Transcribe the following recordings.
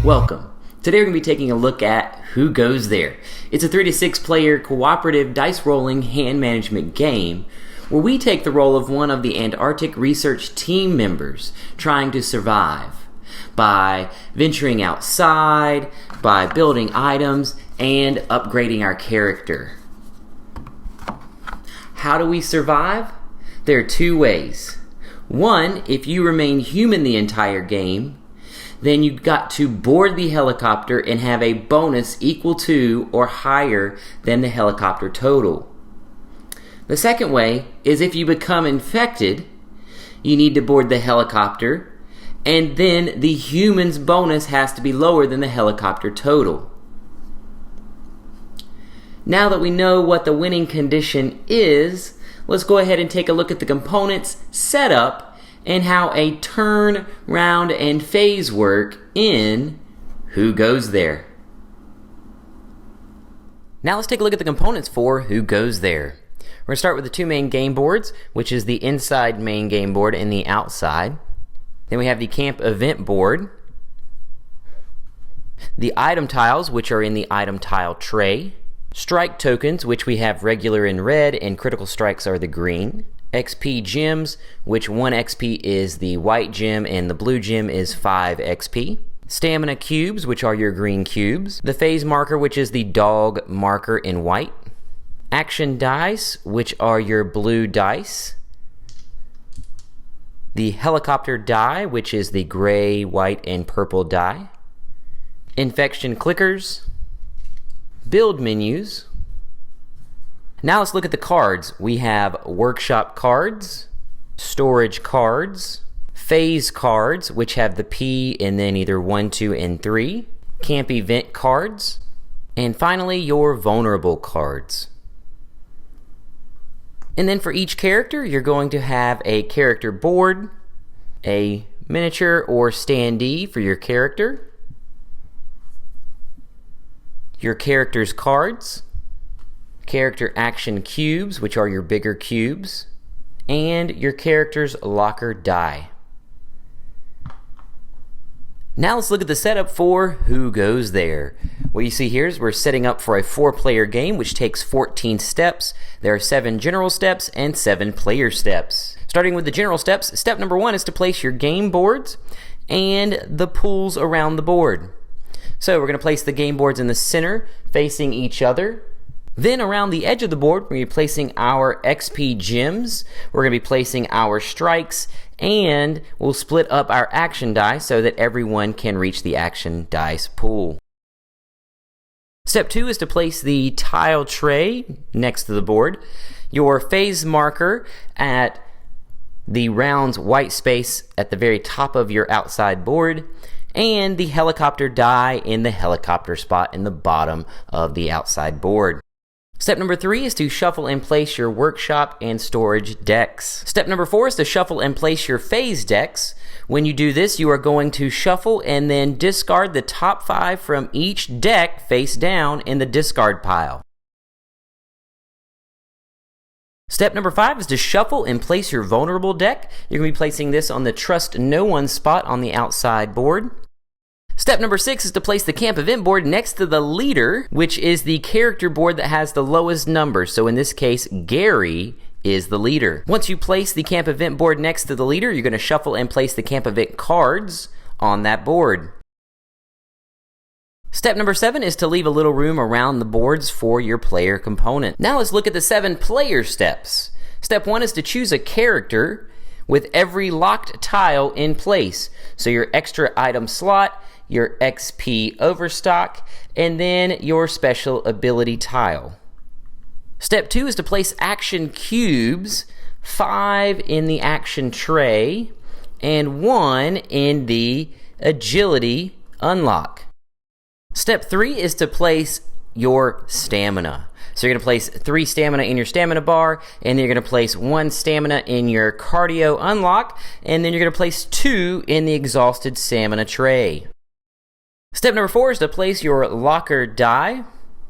Welcome. Today we're going to be taking a look at Who Goes There. It's a 3 to 6 player cooperative dice rolling hand management game where we take the role of one of the Antarctic research team members trying to survive by venturing outside, by building items, and upgrading our character. How do we survive? There are two ways. One, if you remain human the entire game, then you've got to board the helicopter and have a bonus equal to or higher than the helicopter total. The second way is if you become infected, you need to board the helicopter, and then the human's bonus has to be lower than the helicopter total. Now that we know what the winning condition is, let's go ahead and take a look at the components, setup, and how a turn, round, and phase work in Who Goes There. Now let's take a look at the components for Who Goes There. We're going to start with the two main game boards, which is the inside main game board and the outside. Then we have the camp event board, the item tiles, which are in the item tile tray, strike tokens, which we have regular in red and critical strikes are the green, XP gems, which 1 XP is the white gem and the blue gem is 5 XP. Stamina cubes, which are your green cubes. The phase marker, which is the dog marker in white. Action dice, which are your blue dice. The helicopter die, which is the gray, white, and purple die. Infection clickers. Build menus. Now let's look at the cards. We have workshop cards, storage cards, phase cards, which have the P and then either 1, 2, and 3, camp event cards, and finally your vulnerable cards. And then for each character, you're going to have a character board, a miniature or standee for your character, your character's cards, character action cubes, which are your bigger cubes, and your character's locker die. Now let's look at the setup for Who Goes There. What you see here is we're setting up for a 4-player game which takes 14 steps. There are 7 general steps and 7 player steps. Starting with the general steps, step number 1 is to place your game boards and the pools around the board. So we're going to place the game boards in the center facing each other. Then around the edge of the board, we're going to be placing our XP gems, we're going to be placing our strikes, and we'll split up our action die so that everyone can reach the action dice pool. Step 2 is to place the tile tray next to the board, your phase marker at the round's white space at the very top of your outside board, and the helicopter die in the helicopter spot in the bottom of the outside board. Step number 3 is to shuffle and place your workshop and storage decks. Step number 4 is to shuffle and place your phase decks. When you do this, you are going to shuffle and then discard the top 5 from each deck face down in the discard pile. Step number 5 is to shuffle and place your vulnerable deck. You're going to be placing this on the Trust No One spot on the outside board. Step number 6 is to place the camp event board next to the leader, which is the character board that has the lowest number. So in this case, Gary is the leader. Once you place the camp event board next to the leader, you're going to shuffle and place the camp event cards on that board. Step number 7 is to leave a little room around the boards for your player component. Now let's look at the 7 player steps. Step 1 is to choose a character with every locked tile in place. So your extra item slot, your XP overstock, and then your special ability tile. Step 2 is to place action cubes, 5 in the action tray, and 1 in the agility unlock. Step 3 is to place your stamina. So you're going to place 3 stamina in your stamina bar, and then you're going to place 1 stamina in your cardio unlock, and then you're going to place 2 in the exhausted stamina tray. Step number 4 is to place your locker die.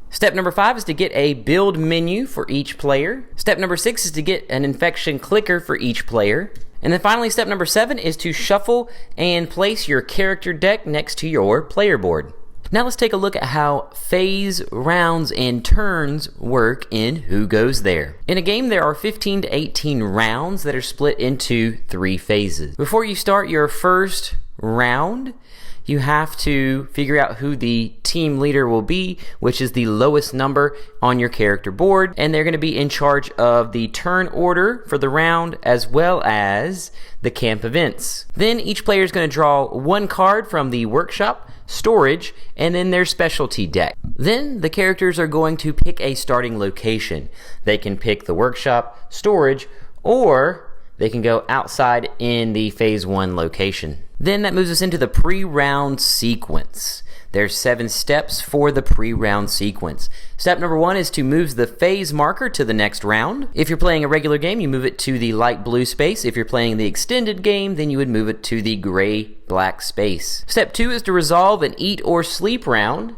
Step number 5 is to get a build menu for each player. Step number 6 is to get an infection clicker for each player. And then finally, step number 7 is to shuffle and place your character deck next to your player board. Now let's take a look at how phase, rounds, and turns work in Who Goes There. In a game, there are 15 to 18 rounds that are split into 3 phases. Before you start your first round, you have to figure out who the team leader will be, which is the lowest number on your character board, and they're going to be in charge of the turn order for the round as well as the camp events. Then each player is going to draw 1 card from the workshop, storage, and then their specialty deck. Then the characters are going to pick a starting location. They can pick the workshop, storage, or they can go outside in the phase 1 location. Then that moves us into the pre-round sequence. There's 7 steps for the pre-round sequence. Step number 1 is to move the phase marker to the next round. If you're playing a regular game, you move it to the light blue space. If you're playing the extended game, then you would move it to the gray-black space. Step 2 is to resolve an eat or sleep round.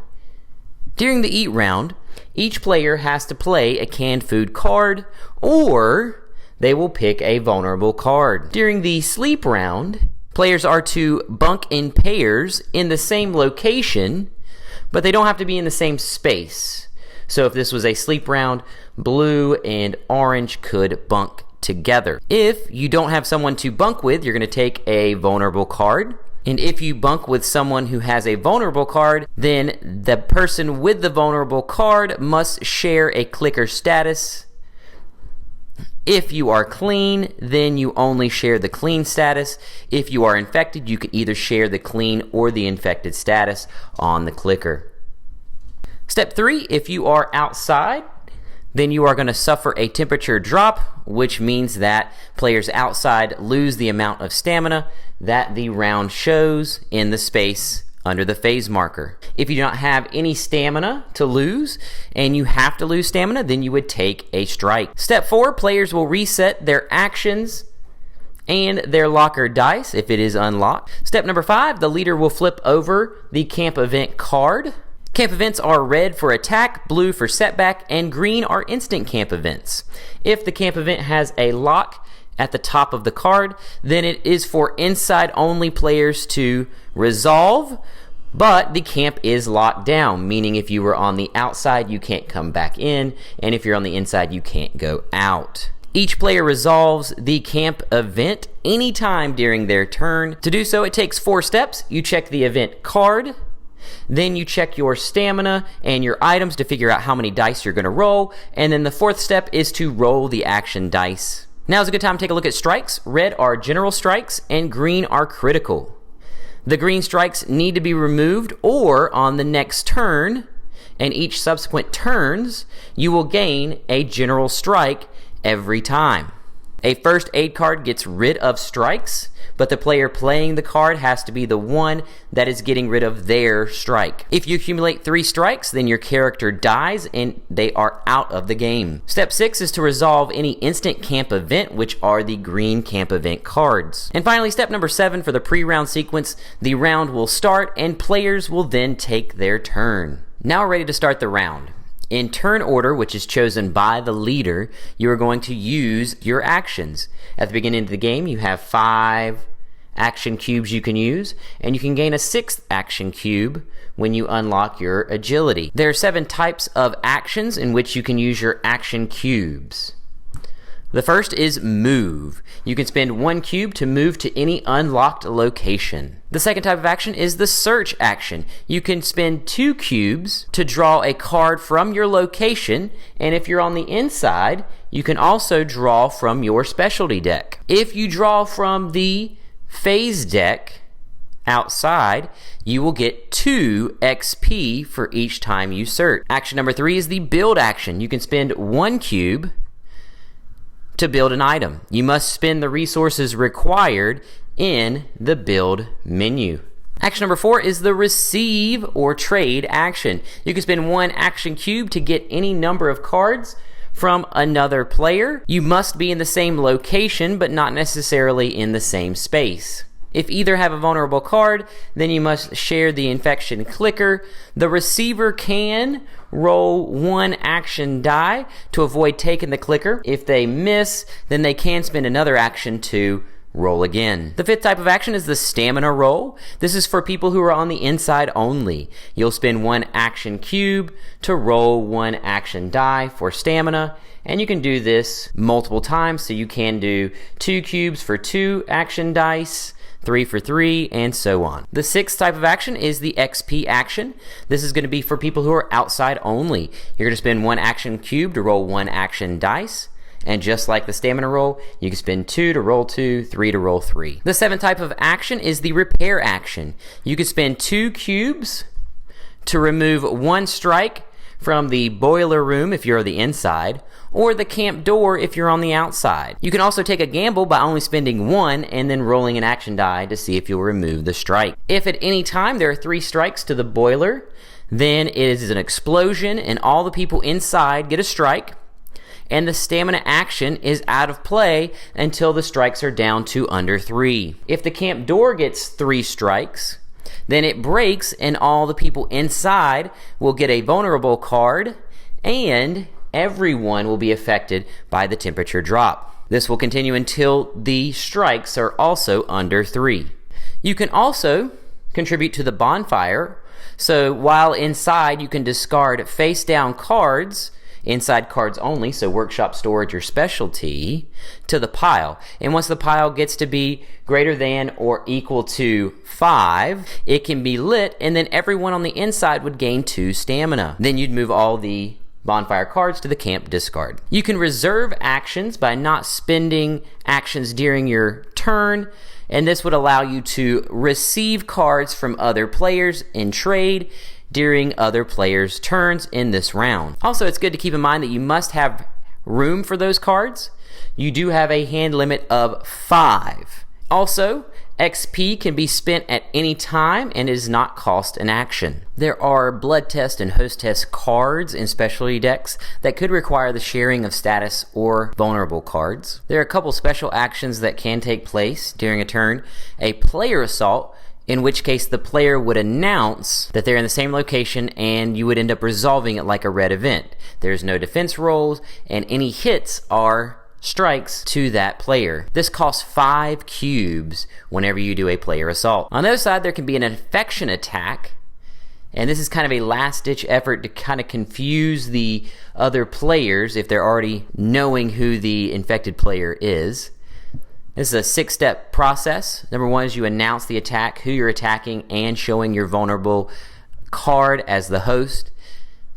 During the eat round, each player has to play a canned food card, or they will pick a vulnerable card. During the sleep round, players are to bunk in pairs in the same location, but they don't have to be in the same space. So if this was a sleep round, blue and orange could bunk together. If you don't have someone to bunk with, you're going to take a vulnerable card. And if you bunk with someone who has a vulnerable card, then the person with the vulnerable card must share a clicker status. If you are clean, then you only share the clean status. If you are infected, you can either share the clean or the infected status on the clicker. Step 3, if you are outside, then you are going to suffer a temperature drop, which means that players outside lose the amount of stamina that the round shows in the space under the phase marker. If you do not have any stamina to lose, and you have to lose stamina, then you would take a strike. Step 4, players will reset their actions and their locker dice if it is unlocked. Step number 5, the leader will flip over the camp event card. Camp events are red for attack, blue for setback, and green are instant camp events. If the camp event has a lock at the top of the card, then it is for inside only players to resolve, but the camp is locked down, meaning if you were on the outside, you can't come back in, and if you're on the inside, you can't go out. Each player resolves the camp event anytime during their turn. To do so, it takes 4 steps. You check the event card, then you check your stamina and your items to figure out how many dice you're going to roll, and then the 4th step is to roll the action dice. Now is a good time to take a look at strikes. Red are general strikes and green are critical. The green strikes need to be removed or on the next turn, and each subsequent turns, you will gain a general strike every time. A first aid card gets rid of strikes, but the player playing the card has to be the one that is getting rid of their strike. If you accumulate 3 strikes, then your character dies and they are out of the game. Step 6 is to resolve any instant camp event, which are the green camp event cards. And finally, step number 7 for the pre-round sequence, the round will start and players will then take their turn. Now we're ready to start the round. In turn order, which is chosen by the leader, you are going to use your actions. At the beginning of the game, you have 5 action cubes you can use, and you can gain a 6th action cube when you unlock your agility. There are 7 types of actions in which you can use your action cubes. The first is move. You can spend 1 cube to move to any unlocked location. The second type of action is the search action. You can spend 2 cubes to draw a card from your location, and if you're on the inside, you can also draw from your specialty deck. If you draw from the phase deck outside, you will get 2 XP for each time you search. Action number 3 is the build action. You can spend 1 cube to build an item. You must spend the resources required in the build menu. Action number 4 is the receive or trade action. You can spend 1 action cube to get any number of cards from another player. You must be in the same location, but not necessarily in the same space. If either have a vulnerable card, then you must share the infection clicker. The receiver can roll 1 action die to avoid taking the clicker. If they miss, then they can spend another action to roll again. The fifth type of action is the stamina roll. This is for people who are on the inside only. You'll spend 1 action cube to roll 1 action die for stamina, and you can do this multiple times, so you can do 2 cubes for 2 action dice, 3 for 3, and so on. The sixth type of action is the XP action. This is going to be for people who are outside only. You're going to spend 1 action cube to roll 1 action dice. And just like the stamina roll, you can spend 2 to roll 2, 3 to roll 3. The seventh type of action is the repair action. You can spend 2 cubes to remove 1 strike from the boiler room if you're on the inside, or the camp door if you're on the outside. You can also take a gamble by only spending 1 and then rolling an action die to see if you'll remove the strike. If at any time there are 3 strikes to the boiler, then it is an explosion and all the people inside get a strike, and the stamina action is out of play until the strikes are down to under 3. If the camp door gets 3 strikes, then it breaks and all the people inside will get a vulnerable card, and everyone will be affected by the temperature drop. This will continue until the strikes are also under 3. You can also contribute to the bonfire, so while inside you can discard face down cards, inside cards only, so workshop, storage, or specialty, to the pile. And once the pile gets to be greater than or equal to 5, it can be lit, and then everyone on the inside would gain 2 stamina. Then you'd move all the bonfire cards to the camp discard. You can reserve actions by not spending actions during your turn, and this would allow you to receive cards from other players in trade during other players' turns in this round. Also, it's good to keep in mind that you must have room for those cards. You do have a hand limit of 5. Also, XP can be spent at any time and does not cost an action. There are blood test and host test cards in specialty decks that could require the sharing of status or vulnerable cards. There are a couple special actions that can take place during a turn. A player assault, in which case the player would announce that they're in the same location and you would end up resolving it like a red event. There's no defense rolls, and any hits are strikes to that player. This costs 5 cubes whenever you do a player assault. On the other side, there can be an infection attack, and this is kind of a last-ditch effort to kind of confuse the other players if they're already knowing who the infected player is. This is a 6-step process. Number 1 is you announce the attack, who you're attacking, and showing your vulnerable card as the host.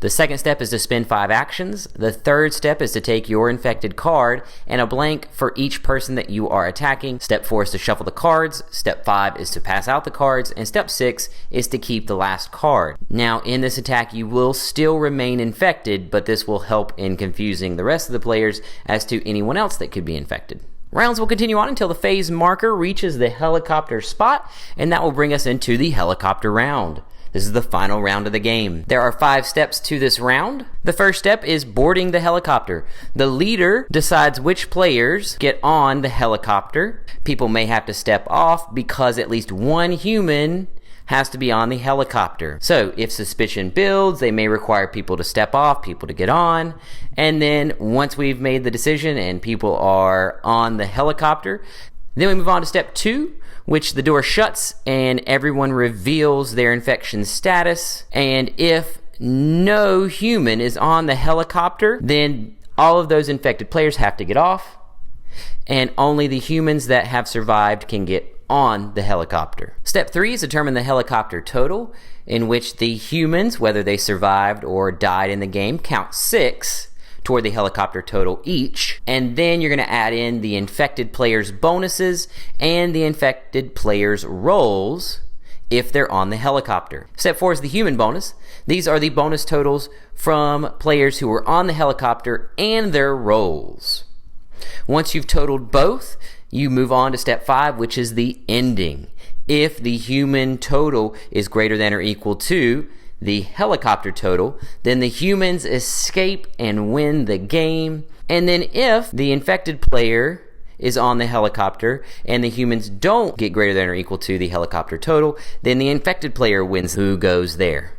The second step is to spend 5 actions. The third step is to take your infected card and a blank for each person that you are attacking. Step 4 is to shuffle the cards. Step 5 is to pass out the cards. And step 6 is to keep the last card. Now, in this attack, you will still remain infected, but this will help in confusing the rest of the players as to anyone else that could be infected. Rounds will continue on until the phase marker reaches the helicopter spot, and that will bring us into the helicopter round. This is the final round of the game. There are 5 steps to this round. The first step is boarding the helicopter. The leader decides which players get on the helicopter. People may have to step off because at least 1 human has to be on the helicopter. So if suspicion builds, they may require people to step off, people to get on, and then once we've made the decision and people are on the helicopter, then we move on to step 2, which the door shuts and everyone reveals their infection status. And if no human is on the helicopter, then all of those infected players have to get off, and only the humans that have survived can get on the helicopter. Step 3 is determine the helicopter total, in which the humans, whether they survived or died in the game, count 6 toward the helicopter total each, and then you're going to add in the infected players' bonuses and the infected players' rolls if they're on the helicopter. Step 4 is the human bonus. These are the bonus totals from players who were on the helicopter and their rolls. Once you've totaled both, you move on to step 5, which is the ending. If the human total is greater than or equal to the helicopter total, then the humans escape and win the game. And then if the infected player is on the helicopter and the humans don't get greater than or equal to the helicopter total, then the infected player wins. Who goes there?